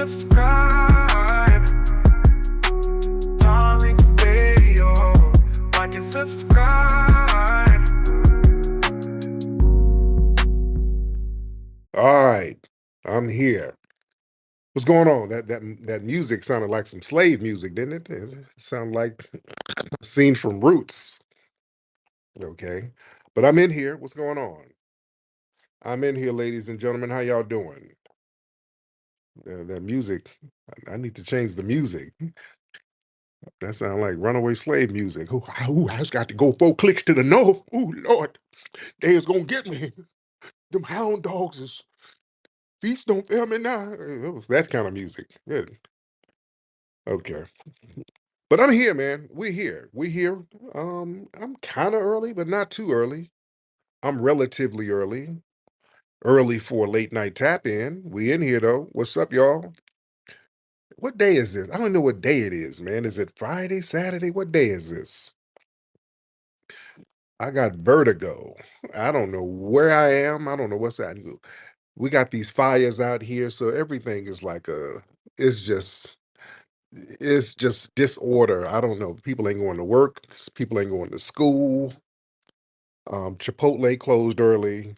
subscribe. Tariq Radio. Like and subscribe. All right, I'm here. What's going on? That music sounded like some slave music, didn't it? It sounded like a scene from Roots. Okay, but I'm in here. What's going on? I'm in here, ladies and gentlemen. How y'all doing? That music. I need to change the music. That sounds like runaway slave music. Ooh, I just got to go 4 clicks to the north. Ooh, Lord, they is gonna get me. Them hound dogs is feast don't fail me now. It was that kind of music. Good. Okay. But I'm here, man. We're here. We're here. I'm kind of early, but not too early. I'm relatively early. Early for a late night tap in. We in here though. What's up, y'all? What day is this? I don't know what day it is, man. Is it Friday, Saturday? What day is this? I got vertigo. I don't know where I am. I don't know what's that. We got these fires out here, so everything is like it's just it's just disorder. I don't know. People ain't going to work. People ain't going to school. Chipotle closed early.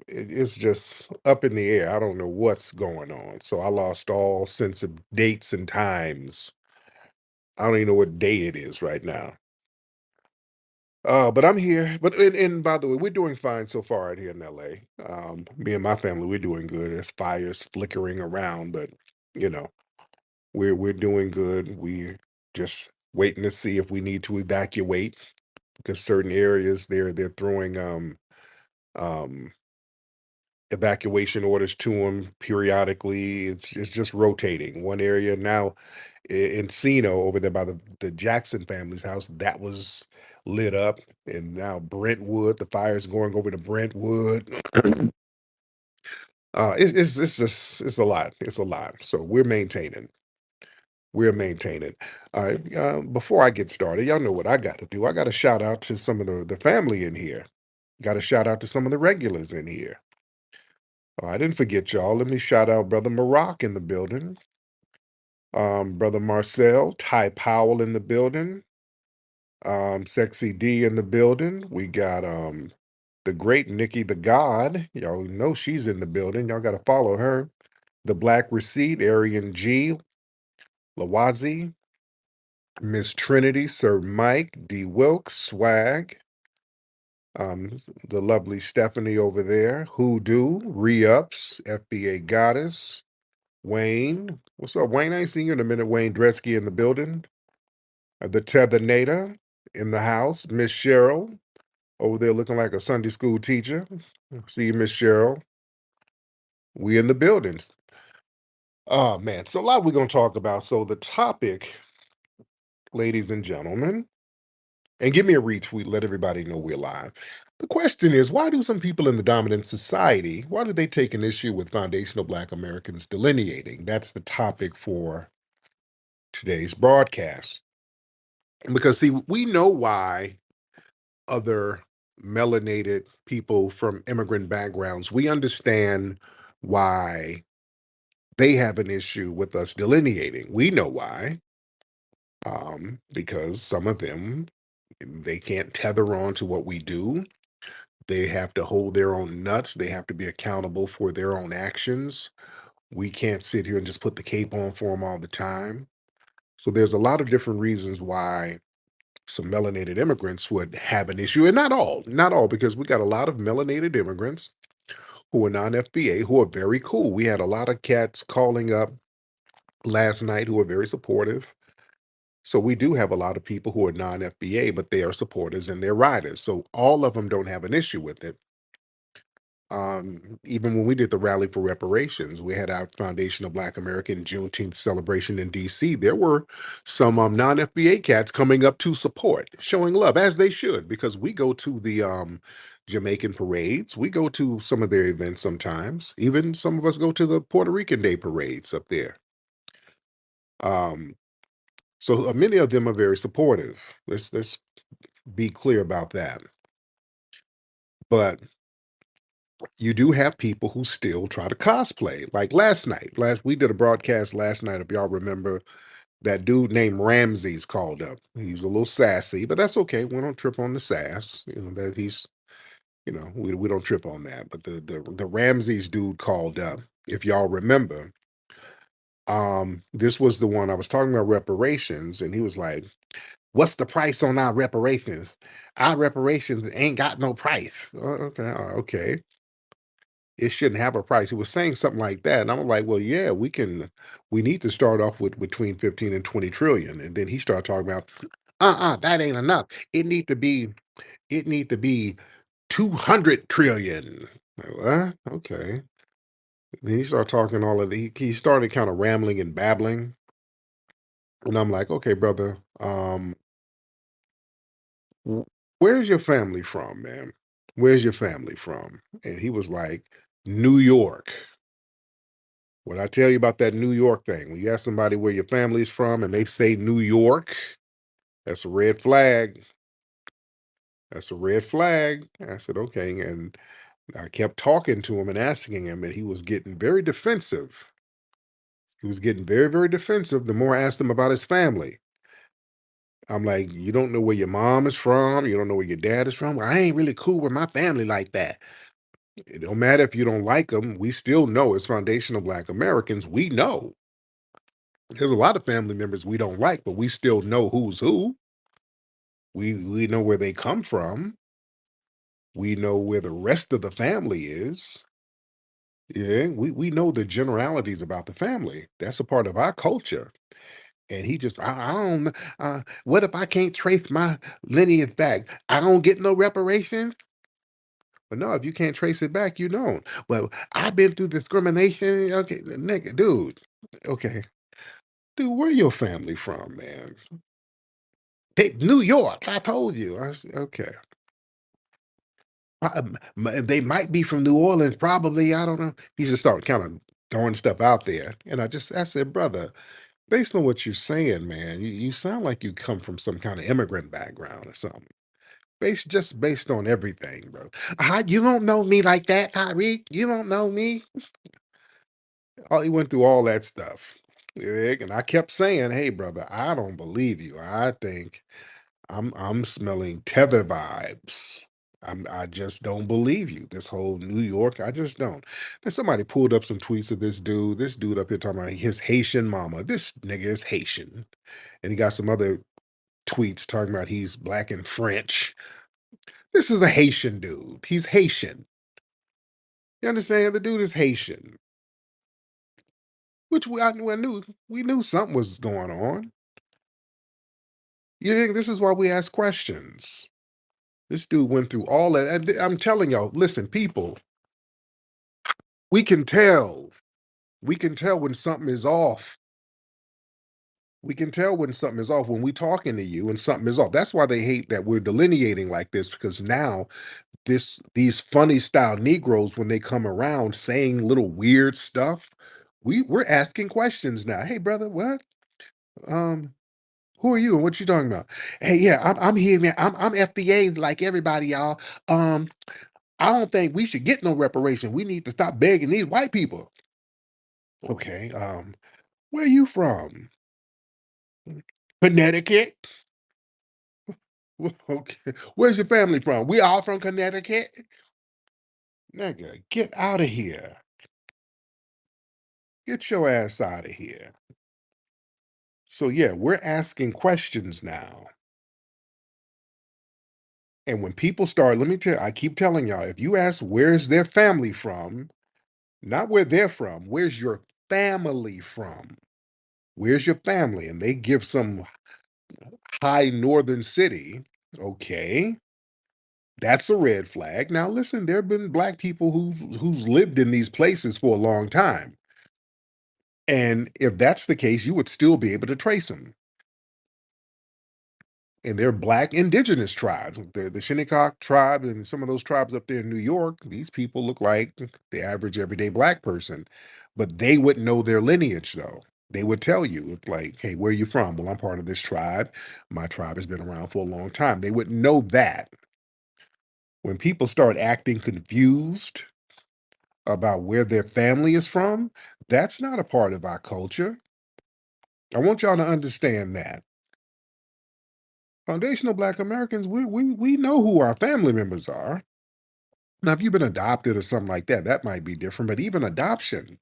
It's just up in the air. I don't know what's going on. So I lost all sense of dates and times. I don't even know what day it is right now. But I'm here. And by the way, we're doing fine so far out here in LA. Me and my family, we're doing good. There's fires flickering around, but you know, we're doing good. We just waiting to see if we need to evacuate because certain areas they're throwing um evacuation orders to them periodically. It's just rotating. One area now in Encino over there by the Jackson family's house that was lit up, and now Brentwood, the fire's going over to Brentwood. It's just it's a lot. It's a lot. So we're maintaining. We're maintaining. All right. Before I get started, y'all know what I got to do. I got to shout out to some of the family in here. Got to shout out to some of the regulars in here. Oh, I didn't forget y'all. Let me shout out Brother Maroc in the building. Brother Marcel, Ty Powell in the building. Sexy D in the building. We got the great Nikki the God. Y'all know she's in the building. Y'all gotta follow her. The Black Receipt, Arian G, Lawazi, Miss Trinity, Sir Mike, D Wilkes, Swag, the lovely Stephanie over there, Hoodoo, Re-Ups, FBA Goddess, Wayne. What's up, Wayne? I ain't seen you in a minute. Wayne Dresky in the building. The Tethernator in the house. Miss Cheryl over there looking like a Sunday school teacher. See you, Miss Cheryl. We in the buildings. Oh, man. So a lot we're going to talk about. So the topic, ladies and gentlemen, and give me a retweet. Let everybody know we're live. The question is, why do some people in the dominant society, why do they take an issue with foundational Black Americans delineating? That's the topic for today's broadcast. Because, see, we know why other melanated people from immigrant backgrounds, we understand why they have an issue with us delineating. We know why. Because some of them, they can't tether on to what we do. They have to hold their own nuts. They have to be accountable for their own actions. We can't sit here and just put the cape on for them all the time. So there's a lot of different reasons why some melanated immigrants would have an issue, and not all, because we got a lot of melanated immigrants who are non-FBA who are very cool. We had a lot of cats calling up last night who are very supportive. So we do have a lot of people who are non-FBA, but they are supporters and they're riders. So all of them don't have an issue with it. Even when we did the rally for reparations, we had our Foundation of Black American Juneteenth celebration in DC. There were some non-FBA cats coming up to support, showing love, as they should, because we go to the Jamaican parades. We go to some of their events sometimes. Even some of us go to the Puerto Rican Day parades up there. So many of them are very supportive. Let's be clear about that. But You do have people who still try to cosplay. Like last night, last we did a broadcast last night. If y'all remember, that dude named Ramses called up. He was a little sassy, but that's okay. We don't trip on the sass. You know that he's, we don't trip on that. But the Ramses dude called up. If y'all remember, this was the one I was talking about reparations, and he was like, "What's the price on our reparations? Our reparations ain't got no price." Okay, okay. It shouldn't have a price. He was saying something like that. And I'm like, well, yeah, we need to start off with between 15 and 20 trillion. And then he started talking about, that ain't enough. It need to be 200 trillion. Like, what? Okay. Then he started talking all of he started kind of rambling and babbling. And I'm like, okay, brother, wh- where's your family from, man? Where's your family from? And he was like, New York. What I tell you about that New York thing, when you ask somebody where your family's from and they say New York, that's a red flag. That's a red flag. I said, okay. And I kept talking to him and asking him, and he was getting very defensive. He was getting very, very defensive the more I asked him about his family. I'm like, you don't know where your mom is from. You don't know where your dad is from. "Well, I ain't really cool with my family like that." It don't matter if you don't like them. We still know as foundational Black Americans, we know there's a lot of family members we don't like, but we still know who's who. We know where they come from. We know where the rest of the family is. Yeah, we know the generalities about the family. That's a part of our culture. And he just, I don't, what if I can't trace my lineage back? I don't get no reparations. But no, if you can't trace it back, you don't. Well, I've been through discrimination. Okay, nigga, dude. Okay, dude, where your family from, man? New York. I told you. I said, okay. They might be from New Orleans, probably. I don't know. He just started kind of throwing stuff out there, and I said, brother, based on what you're saying, man, you sound like you come from some kind of immigrant background or something. Based on everything, bro. You don't know me like that, Tariq. You don't know me. Oh, he went through all that stuff. Yeah, and I kept saying, hey, brother, I don't believe you. I think I'm smelling tether vibes. I just don't believe you. This whole New York, I just don't. Then somebody pulled up some tweets of this dude. This dude up here talking about his Haitian mama. This nigga is Haitian. And he got some other tweets talking about he's black and French. This is a Haitian dude. He's Haitian. You understand? The dude is Haitian. Which I knew we knew something was going on. You think this is why we ask questions? This dude went through all that. And I'm telling y'all, listen, people, we can tell. We can tell when something is off. We can tell when something is off when we talking to you and something is off. That's why they hate that we're delineating like this, because now these funny style Negroes, when they come around saying little weird stuff, we're asking questions now. Hey, brother, what? Um, who are you and what you talking about? Hey, yeah, I'm here, man. I'm FBA like everybody, y'all. Um, I don't think we should get no reparation. We need to stop begging these white people. Okay, where you from? Connecticut. Okay, where's your family from? We all from Connecticut. Nigga, get out of here. Get your ass out of here. So yeah, we're asking questions now. And when people start, let me tell I keep telling y'all, if you ask where's their family from, not where they're from, where's your family from? Where's your family? And they give some high northern city. Okay, that's a red flag. Now listen, there have been black people who's lived in these places for a long time. And if that's the case, you would still be able to trace them. And they're black indigenous tribes. The Shinnecock tribe and some of those tribes up there in New York, these people look like the average everyday black person, but they wouldn't know their lineage though. They would tell you, it's like, hey, where are you from? Well, I'm part of this tribe. My tribe has been around for a long time. They wouldn't know that. When people start acting confused, about where their family is from, that's not a part of our culture. I want y'all to understand that. Foundational Black Americans, we know who our family members are. Now, if you've been adopted or something like that, that might be different. But even adoption,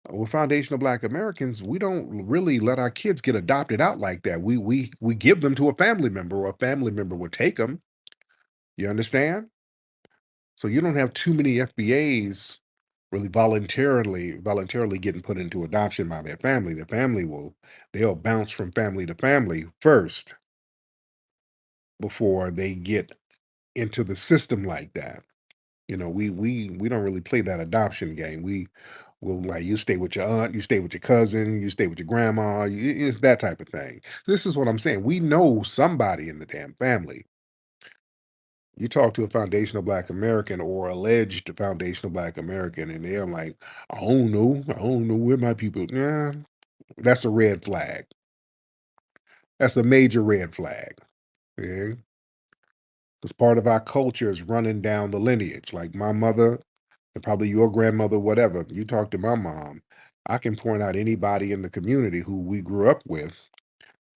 with foundational Black Americans, we don't really let our kids get adopted out like that. We give them to a family member, or a family member will take them. You understand? So you don't have too many FBAs really voluntarily getting put into adoption by their family. Their family they'll bounce from family to family first before they get into the system like that. You know, we don't really play that adoption game. We will, like, you stay with your aunt, you stay with your cousin, you stay with your grandma. It's that type of thing. This is what I'm saying. We know somebody in the damn family. You talk to a foundational Black American or alleged foundational Black American, and they're like, I don't know. I don't know where my people. Yeah, that's a red flag. That's a major red flag. Yeah. Because part of our culture is running down the lineage. Like my mother, and probably your grandmother, whatever. You talk to my mom, I can point out anybody in the community who we grew up with.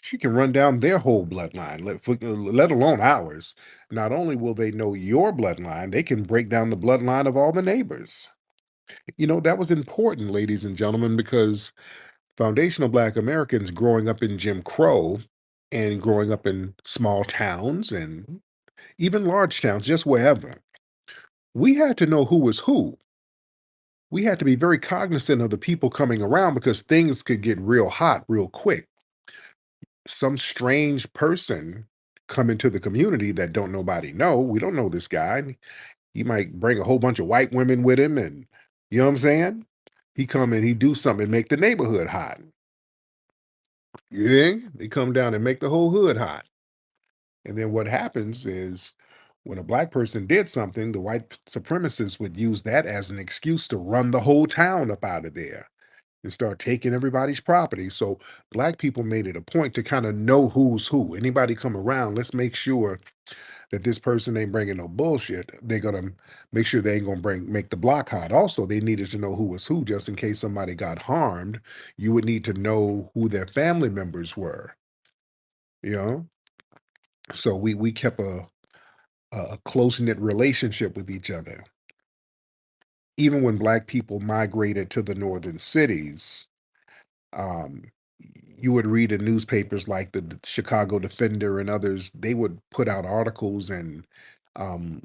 She can run down their whole bloodline, let alone ours. Not only will they know your bloodline, they can break down the bloodline of all the neighbors. You know, that was important, ladies and gentlemen, because foundational Black Americans growing up in Jim Crow and growing up in small towns and even large towns, just wherever, we had to know who was who. We had to be very cognizant of the people coming around because things could get real hot real quick. Some strange person come into the community that don't nobody know. We don't know this guy. He might bring a whole bunch of white women with him, and you know what I'm saying? He come and he do something and make the neighborhood hot. You think? They come down and make the whole hood hot. And then what happens is when a Black person did something, the white supremacists would use that as an excuse to run the whole town up out of there and start taking everybody's property. So Black people made it a point to kind of know who's who. Anybody come around, let's make sure that this person ain't bringing no bullshit. They're gonna make sure they ain't gonna make the block hot. Also, they needed to know who was who, just in case somebody got harmed. You would need to know who their family members were. You know, so we kept a close knit relationship with each other. Even when Black people migrated to the northern cities, um, you would read in newspapers like the Chicago Defender and others, they would put out articles and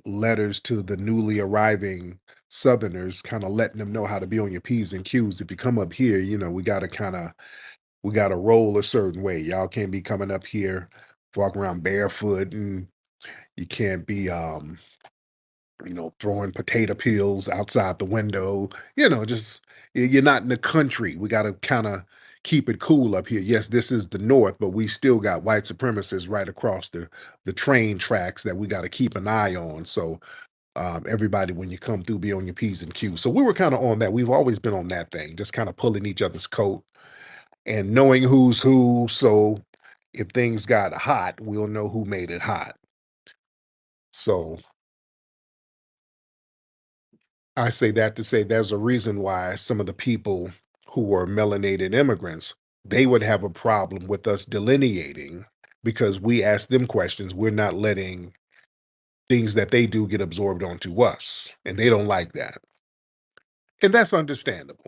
letters to the newly arriving Southerners, kind of letting them know how to be on your P's and Q's. If you come up here, you know, we got to roll a certain way. Y'all can't be coming up here walking around barefoot, and you can't be throwing potato peels outside the window, just you're not in the country. We got to kind of keep it cool up here. Yes, this is the North, but we still got white supremacists right across the train tracks that we got to keep an eye on. So everybody, when you come through, be on your P's and Q's. So we were kind of on that. We've always been on that thing, just kind of pulling each other's coat and knowing who's who. So if things got hot, we'll know who made it hot. So I say that to say there's a reason why some of the people who are melanated immigrants, they would have a problem with us delineating because we ask them questions. We're not letting things that they do get absorbed onto us, and they don't like that. And that's understandable.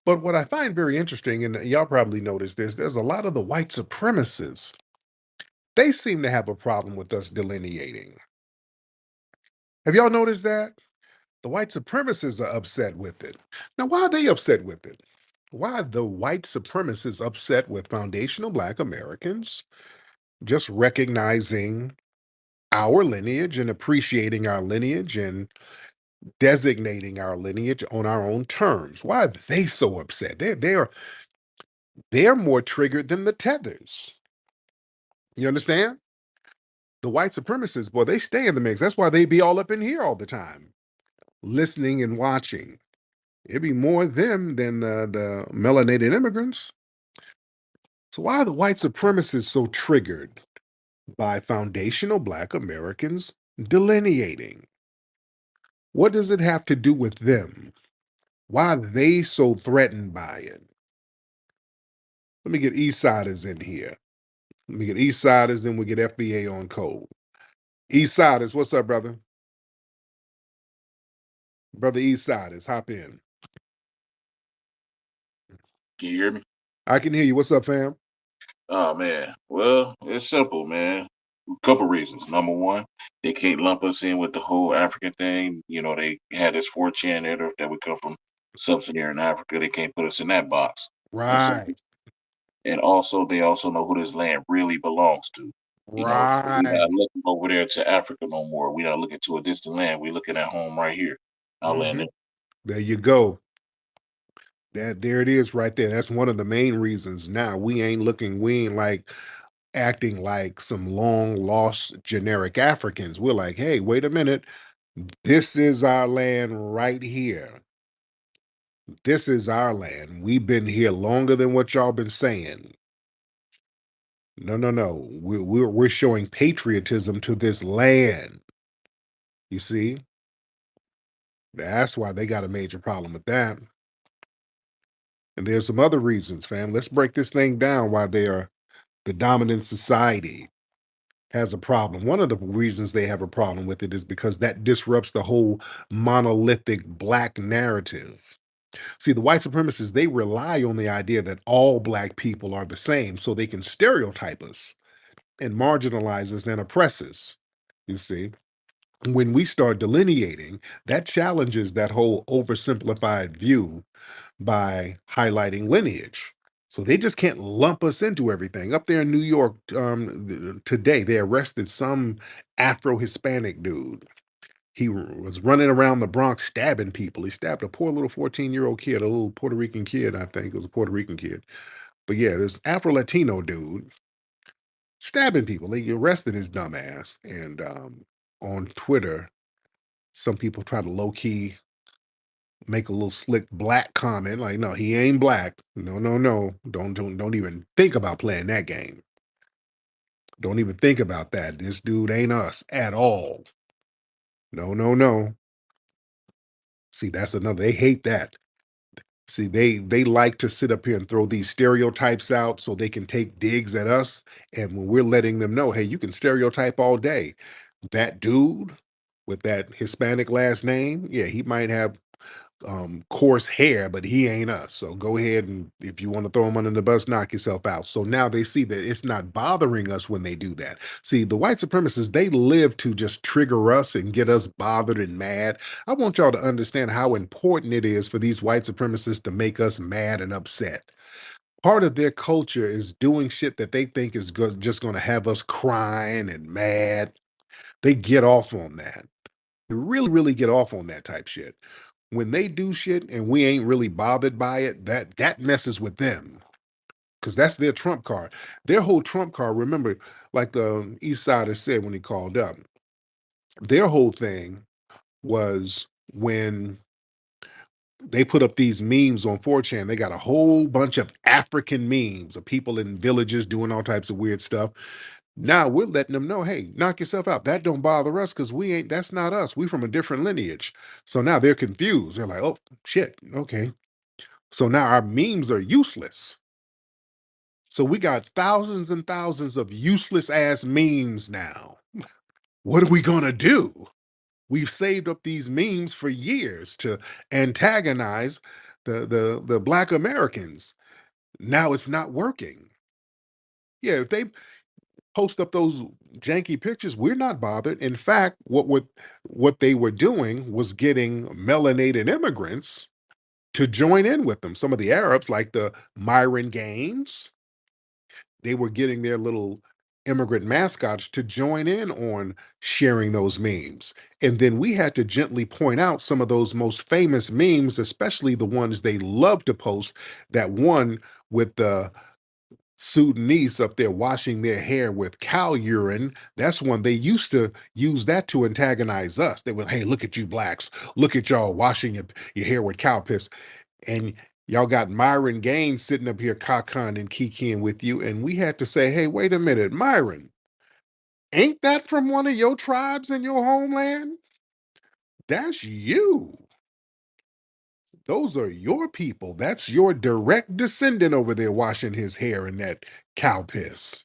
But what I find very interesting, and y'all probably noticed this, there's a lot of the white supremacists. They seem to have a problem with us delineating. Have y'all noticed that? The white supremacists are upset with it. Now, why are they upset with it? Why are the white supremacists upset with foundational Black Americans just recognizing our lineage and appreciating our lineage and designating our lineage on our own terms? Why are they so upset? They're more triggered than the tethers. You understand? The white supremacists, boy, they stay in the mix. That's why they be all up in here all the time, listening and watching. It'd be more them than the melanated immigrants. So why are the white supremacists so triggered by foundational Black Americans delineating? What does it have to do with them? Why are they so threatened by it? Let me get East Siders in here. Let me get East Siders, then we get FBA on code. East Siders, what's up, brother? Brother East Siders, hop in. Can you hear me? I can hear you. What's up, fam? Oh man. Well, it's simple, man. A couple reasons. Number one, they can't lump us in with the whole African thing. You know, they had this 4chan editor that we come from sub-Saharan Africa. They can't put us in that box. That's Right, simple. And also, they also know who this land really belongs to. You know, so we're not right. looking over there to Africa no more. We're not looking to a distant land. We're looking at home right here. Our land. Hmm. There you go. There it is right there. That's one of the main reasons now we ain't like acting like some long lost generic Africans. We're like, hey, wait a minute. This is our land right here. This is our land. We've been here longer than what y'all been saying. No, no, no. We're showing patriotism to this land. You see, that's why they got a major problem with that. And there's some other reasons, fam. Let's break this thing down why they are the dominant society has a problem. One of the reasons they have a problem with it is because that disrupts the whole monolithic black narrative. See, the white supremacists, they rely on the idea that all black people are the same so they can stereotype us and marginalize us and oppress us. You see, when we start delineating, that challenges that whole oversimplified view by highlighting lineage. So they just can't lump us into everything. Up there in New York today, they arrested some Afro Hispanic dude. He was running around the Bronx stabbing people. He stabbed a poor little 14-year-old kid, a little Puerto Rican kid, I think. It was a Puerto Rican kid. But yeah, this Afro Latino dude stabbing people. They arrested his dumb ass. And on Twitter, some people try to low key make a little slick black comment like, no, he ain't black. No, no, no. Don't even think about playing that game. Don't even think about that. This dude ain't us at all. No, no, no. See, that's another. They hate that. See, they like to sit up here and throw these stereotypes out so they can take digs at us. And when we're letting them know, hey, you can stereotype all day. That dude with that Hispanic last name, yeah, he might have coarse hair, but he ain't us. So go ahead and if you want to throw him under the bus, knock yourself out. So now they see that it's not bothering us when they do that. See, the white supremacists, they live to just trigger us and get us bothered and mad. I want y'all to understand how important it is for these white supremacists to make us mad and upset. Part of their culture is doing shit that they think is just going to have us crying and mad. They get off on that. They really, really get off on that type shit. When they do shit and we ain't really bothered by it, that messes with them because that's their trump card. Their whole trump card. Remember, like the East Sider said when he called up, their whole thing was when they put up these memes on 4chan. They got a whole bunch of African memes of people in villages doing all types of weird stuff. Now we're letting them know, hey, knock yourself out. That don't bother us because we ain't, that's not us. We from a different lineage. So now they're confused. They're like, oh, shit, okay. So now our memes are useless. So we got thousands and thousands of useless ass memes now. What are we going to do? We've saved up these memes for years to antagonize the black Americans. Now it's not working. Yeah, if they post up those janky pictures, we're not bothered. In fact, what they were doing was getting melanated immigrants to join in with them. Some of the Arabs, like the Myron Gaines, they were getting their little immigrant mascots to join in on sharing those memes. And then we had to gently point out some of those most famous memes, especially the ones they love to post. That one with the Sudanese up there washing their hair with cow urine. That's one they used to use that to antagonize us. They would, hey, look at you blacks. Look at y'all washing your hair with cow piss. And y'all got Myron Gaines sitting up here cockon and kikiing with you. And we had to say, hey, wait a minute, Myron, ain't that from one of your tribes in your homeland? That's you. Those are your people. That's your direct descendant over there washing his hair in that cow piss.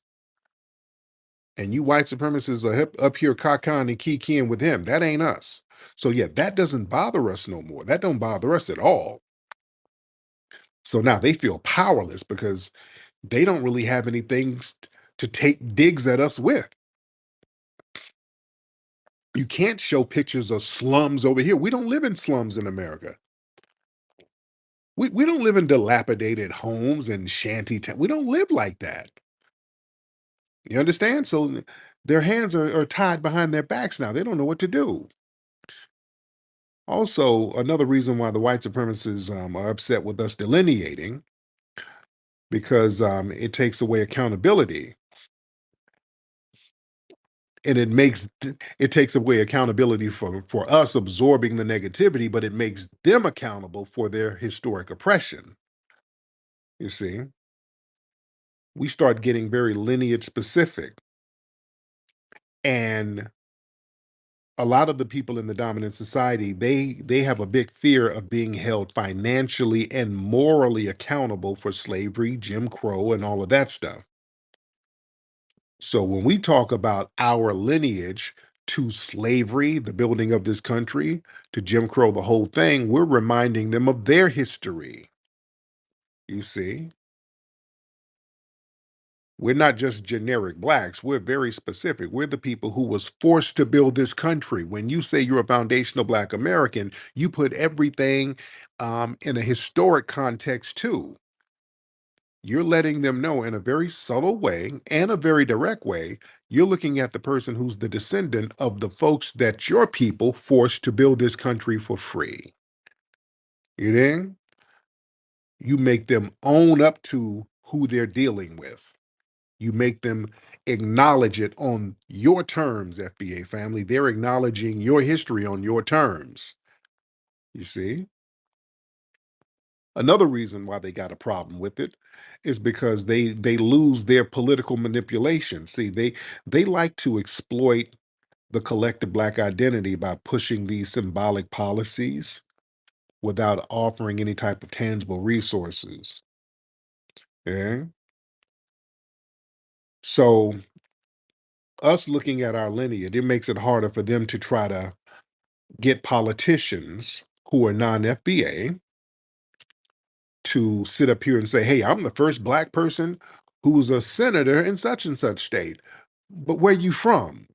And you white supremacists are up here cacan and kikiing with him. That ain't us. So yeah, that doesn't bother us no more. That don't bother us at all. So now they feel powerless because they don't really have anything to take digs at us with. You can't show pictures of slums over here. We don't live in slums in America. We don't live in dilapidated homes and shanty towns. We don't live like that. You understand? So their hands are tied behind their backs now. They don't know what to do. Also, another reason why the white supremacists are upset with us delineating, because it takes away accountability. And it takes away accountability for us absorbing the negativity, but it makes them accountable for their historic oppression. You see, we start getting very lineage specific, and a lot of the people in the dominant society, they have a big fear of being held financially and morally accountable for slavery, Jim Crow, and all of that stuff. So when we talk about our lineage to slavery, the building of this country, to Jim Crow, the whole thing, we're reminding them of their history. You see, we're not just generic blacks. We're very specific. We're the people who was forced to build this country. When you say you're a foundational Black American, you put everything in a historic context too. You're letting them know in a very subtle way and a very direct way, you're looking at the person who's the descendant of the folks that your people forced to build this country for free. You think? You make them own up to who they're dealing with. You make them acknowledge it on your terms, FBA family. They're acknowledging your history on your terms. You see? Another reason why they got a problem with it is because they lose their political manipulation. See, they like to exploit the collective Black identity by pushing these symbolic policies without offering any type of tangible resources. Yeah. So us looking at our lineage, it makes it harder for them to try to get politicians who are non-FBA to sit up here and say, hey, I'm the first Black person who's a senator in such and such state. But where you from?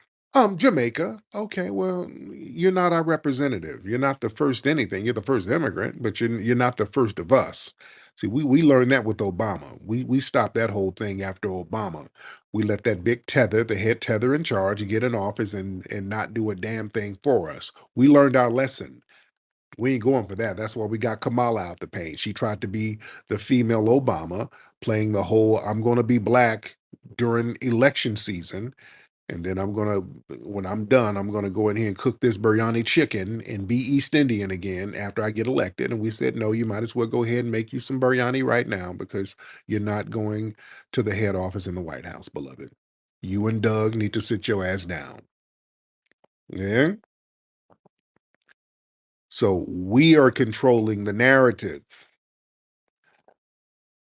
Jamaica. Okay, well, you're not our representative. You're not the first anything. You're the first immigrant, but you're not the first of us. See, we learned that with Obama. We stopped that whole thing after Obama. We let that big tether, the head tether in charge, get in office and not do a damn thing for us. We learned our lesson. We ain't going for that. That's why we got Kamala out the paint. She tried to be the female Obama, playing the whole I'm going to be Black during election season. And then when I'm done, I'm going to go in here and cook this biryani chicken and be East Indian again after I get elected. And we said, no, you might as well go ahead and make you some biryani right now because you're not going to the head office in the White House, beloved. You and Doug need to sit your ass down. Yeah. So we are controlling the narrative.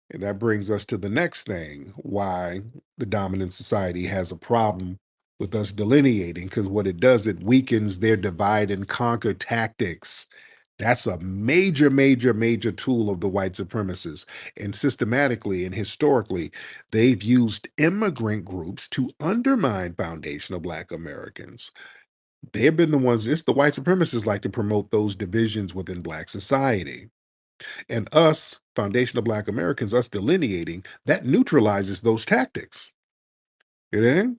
And that brings us to the next thing, why the dominant society has a problem with us delineating, because what it does, it weakens their divide and conquer tactics. That's a major, major, major tool of the white supremacists. And systematically and historically, they've used immigrant groups to undermine foundational Black Americans. They've been the ones, it's the white supremacists like to promote those divisions within Black society. And us, foundational Black Americans, us delineating, that neutralizes those tactics. You know?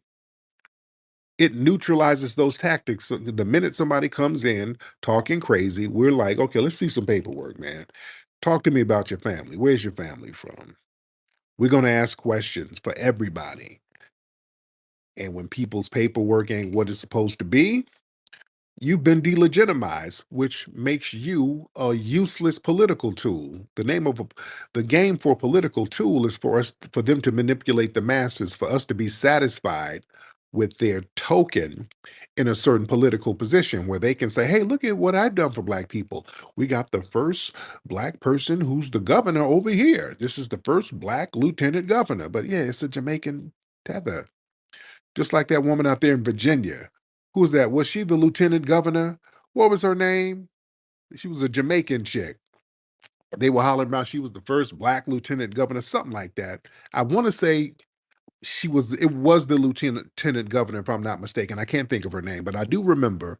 It neutralizes those tactics. So the minute somebody comes in talking crazy, we're like, okay, let's see some paperwork, man. Talk to me about your family. Where's your family from? We're going to ask questions for everybody. And when people's paperwork ain't what it's supposed to be, you've been delegitimized, which makes you a useless political tool. The name of the game for a political tool is for them to manipulate the masses, for us to be satisfied with their token in a certain political position where they can say, hey, look at what I've done for black people. We got the first black person who's the governor over here. This is the first black lieutenant governor. But yeah, it's a Jamaican tether. Just like that woman out there in Virginia. Who was that? Was she the lieutenant governor? What was her name? She was a Jamaican chick. They were hollering about she was the first black lieutenant governor, something like that. I want to say it was the lieutenant governor, if I'm not mistaken. I can't think of her name, but I do remember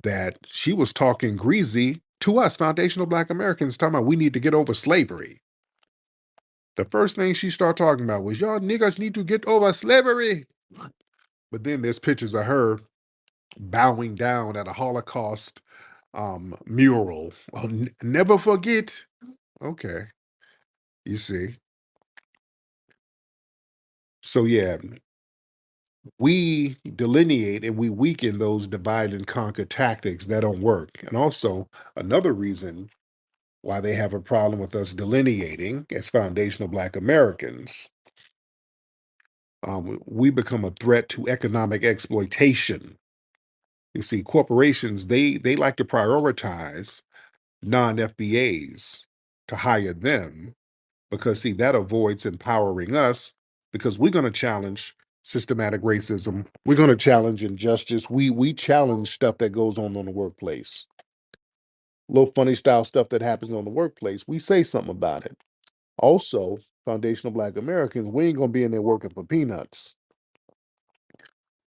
that she was talking greasy to us, foundational black Americans, talking about we need to get over slavery. The first thing she started talking about was, y'all niggas need to get over slavery. But then there's pictures of her bowing down at a Holocaust mural. I'll never forget. Okay, you see. So yeah, we delineate and we weaken those divide and conquer tactics that don't work. And also another reason why they have a problem with us delineating as foundational black Americans, we become a threat to economic exploitation. You see, corporations, they like to prioritize non-FBAs to hire them because, see, that avoids empowering us because we're going to challenge systematic racism. We're going to challenge injustice. We challenge stuff that goes on the workplace. Little funny style stuff that happens on the workplace. We say something about it. Also, foundational black Americans, we ain't going to be in there working for peanuts.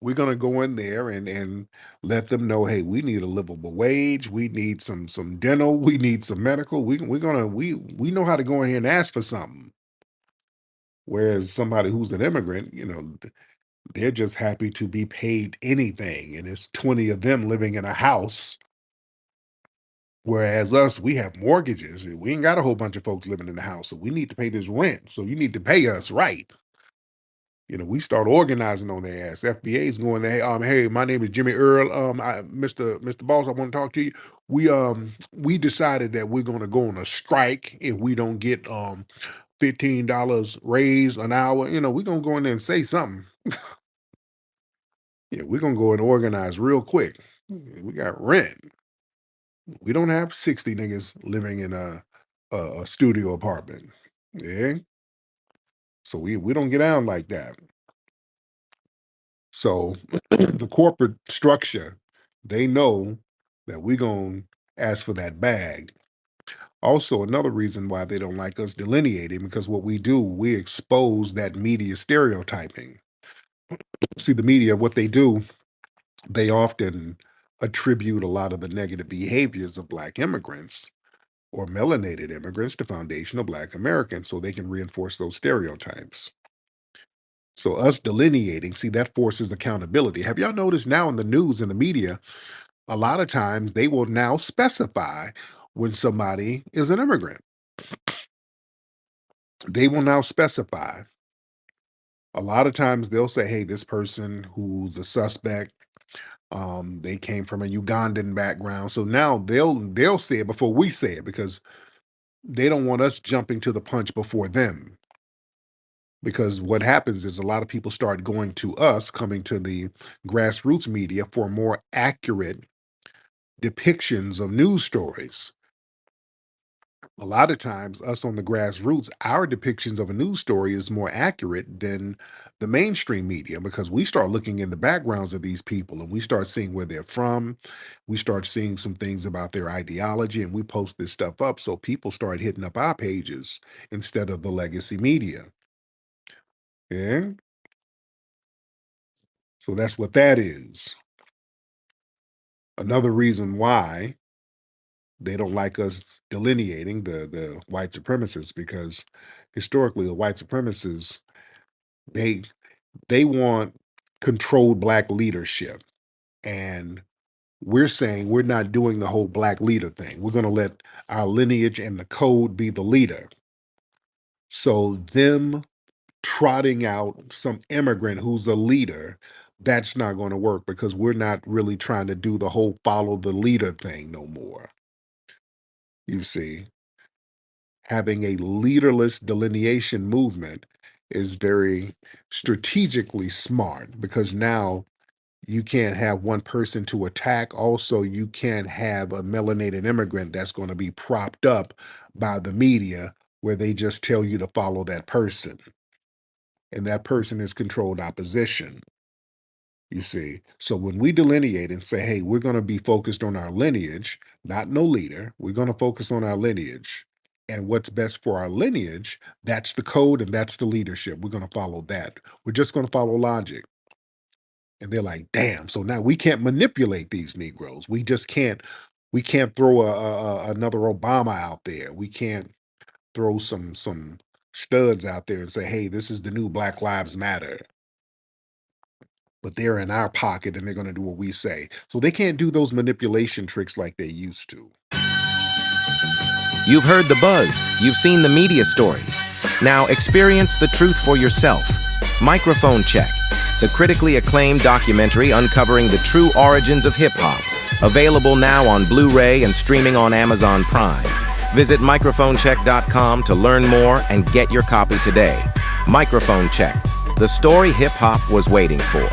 We're going to go in there and let them know, hey, we need a livable wage. We need some dental. We need some medical. We know how to go in here and ask for something. Whereas somebody who's an immigrant, they're just happy to be paid anything. And it's 20 of them living in a house. Whereas us, we have mortgages. And we ain't got a whole bunch of folks living in the house. So we need to pay this rent. So you need to pay us right. We start organizing on their ass. FBA's going there. Hey, my name is Jimmy Earl. Mr. Boss, I want to talk to you. We decided that we're going to go on a strike if we don't get $15 raise an hour. We're going to go in there and say something. Yeah, we're going to go and organize real quick. We got rent. We don't have 60 niggas living in a studio apartment. Yeah. So we don't get down like that. So the corporate structure, they know that we're going to ask for that bag. Also, another reason why they don't like us delineating, because what we do, we expose that media stereotyping. See, the media, what they do, they often attribute a lot of the negative behaviors of black immigrants or melanated immigrants to foundational black Americans so they can reinforce those stereotypes. So us delineating, see, that forces accountability. Have y'all noticed now in the news and the media, a lot of times they will now specify when somebody is an immigrant. They will now specify. A lot of times they'll say, hey, this person who's a suspect, they came from a Ugandan background. So now they'll say it before we say it because they don't want us jumping to the punch before them. Because what happens is a lot of people start going to us, coming to the grassroots media for more accurate depictions of news stories. A lot of times, us on the grassroots, our depictions of a news story is more accurate than the mainstream media because we start looking in the backgrounds of these people and we start seeing where they're from. We start seeing some things about their ideology and we post this stuff up. So people start hitting up our pages instead of the legacy media. Yeah. So that's what that is. Another reason why they don't like us delineating the white supremacists because historically the white supremacists they want controlled black leadership, and we're saying we're not doing the whole black leader thing. We're going to let our lineage and the code be the leader. So them trotting out some immigrant who's a leader, that's not going to work because we're not really trying to do the whole follow the leader thing no more. You see, having a leaderless delineation movement is very strategically smart because now You can't have one person to attack. Also, you can't have a melanated immigrant that's going to be propped up by the media where they just tell you to follow that person. And that person is controlled opposition. You see, so when we delineate and say, hey, we're going to be focused on our lineage, not no leader, we're going to focus on our lineage. And what's best for our lineage, that's the code and that's the leadership. We're going to follow that. We're just going to follow logic. And they're like, damn, so now we can't manipulate these Negroes. We can't throw another Obama out there. We can't throw some studs out there and say, hey, this is the new Black Lives Matter. But they're in our pocket and they're going to do what we say. So they can't do those manipulation tricks like they used to. You've heard the buzz. You've seen the media stories. Now experience the truth for yourself. Microphone Check, the critically acclaimed documentary uncovering the true origins of hip-hop. Available now on Blu-ray and streaming on Amazon Prime. Visit microphonecheck.com to learn more and get your copy today. Microphone Check, the story hip-hop was waiting for.